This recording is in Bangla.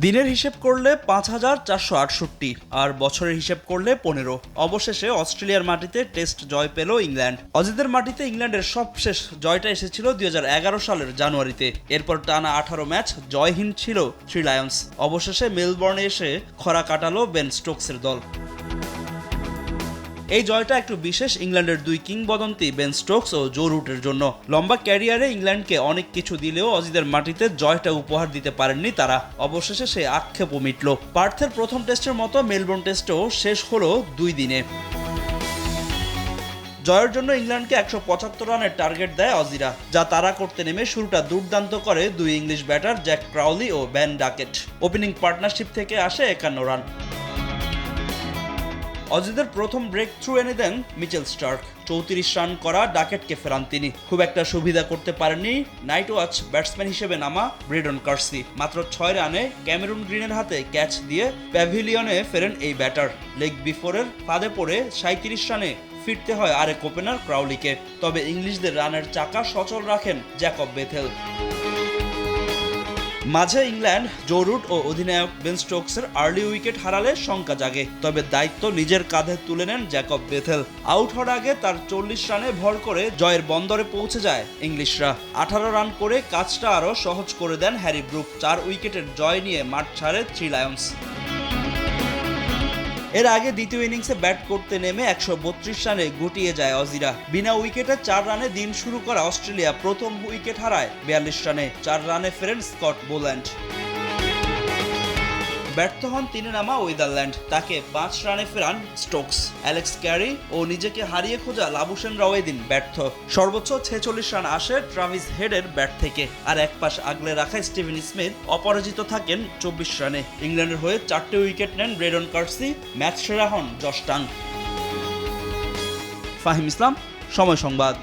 দিনের হিসেব করলে ৫,৪৬৮ আর বছরের হিসেব করলে ১৫। অবশেষে অস্ট্রেলিয়ার মাটিতে টেস্ট জয় পেল ইংল্যান্ড। অজিদের মাটিতে ইংল্যান্ডের সবশেষ জয়টা এসেছিল ২০১১ সালের জানুয়ারিতে। এরপর টানা ১৮ ম্যাচ জয়হীন ছিল থ্রি লায়ন্স। অবশেষে মেলবোর্নে এসে খরা কাটালো বেন স্টোকসের দল। এই জয়টা একটু বিশেষ ইংল্যান্ডের দুই কিংবদন্তি বেন স্টোকস ও জো রুটের জন্য। লম্বা ক্যারিয়ারে ইংল্যান্ডকে অনেক কিছু দিলেও অজিদের মাটিতে জয়টা উপহার দিতে পারেননি তারা। অবশেষে সে আক্ষেপও মিটল। পার্থের প্রথম টেস্টের মতো মেলবোর্ন টেস্টও শেষ হলো ২ দিনে। জয়ের জন্য ইংল্যান্ডকে ১৭৫ রানের টার্গেট দেয় অজিরা, যা তারা করতে নেমে শুরুটা দুর্দান্ত করে দুই ইংলিশ ব্যাটার জ্যাক ক্রাউলি ও বেন ডাকেট। ওপেনিং পার্টনারশিপ থেকে আসে ৫১ রান। অজিদের প্রথম ব্রেক থ্রু এনে দেন মিচেল স্টার্ক। ৩৪ রান করা ডাকেটকে ফেরান তিনি। খুব একটা সুবিধা করতে পারেননি নাইট ওয়াচ ব্যাটসম্যান হিসেবে নামা ব্রেডন কার্সি। মাত্র ৬ রানে ক্যামেরুন গ্রিনের হাতে ক্যাচ দিয়ে প্যাভিলিয়নে ফেরেন এই ব্যাটার। লেগ বিফোরের ফাঁদে পড়ে ৩৭ রানে ফিরতে হয় আরেক ওপেনার ক্রাউলিকে। তবে ইংলিশদের রানের চাকা সচল রাখেন জ্যাকব বেথেল। মাঝে ইংল্যান্ড জো রুট ও অধিনায়ক বেন স্টোকসের আর্লি উইকেট হারালে শঙ্কা জাগে। তবে দায়িত্ব নিজের কাঁধে তুলে নেন জ্যাকব বেথেল। আউট হওয়ার আগে তার ৪০ রানে ভর করে জয়ের বন্দরে পৌঁছে যায় ইংলিশরা। ১৮ রান করে কাজটা আরও সহজ করে দেন হ্যারি ব্রুক। ৪ উইকেটের জয় নিয়ে মাঠ ছাড়ে থ্রি লায়ন্স। এর আগে দ্বিতীয় ইনিংসে ব্যাট করতে নেমে ১৩২ রানে গুটিয়ে যায় অজিরা। বিনা উইকেটে ৪ রানে দিন শুরু করা অস্ট্রেলিয়া প্রথম উইকেট হারায় ৪২ রানে। ৪ রানে ফেরেন স্কট বোল্যান্ড। ব্যর্থ হন তিনে নামা ওয়েদারল্যান্ড। তাকে ৫ রানে ফেরান স্টোকস। অ্যালেক্স ক্যারি ও নিজেকে হারিয়ে খোঁজা লাবুশেনরাও এদিন ব্যর্থ। সর্বোচ্চ ৪৬ রান আসে ট্রাভিস হেডের ব্যাট থেকে। আর এক পাশ আগলে রাখা স্টিভেন স্মিথ অপরাজিত থাকেন ২৪ রানে। ইংল্যান্ডের হয়ে ৪টে উইকেট নেন ব্রেডন কার্সি। ম্যাচ সেরা হন জশ টাং। ফাহিম ইসলাম, সময় সংবাদ।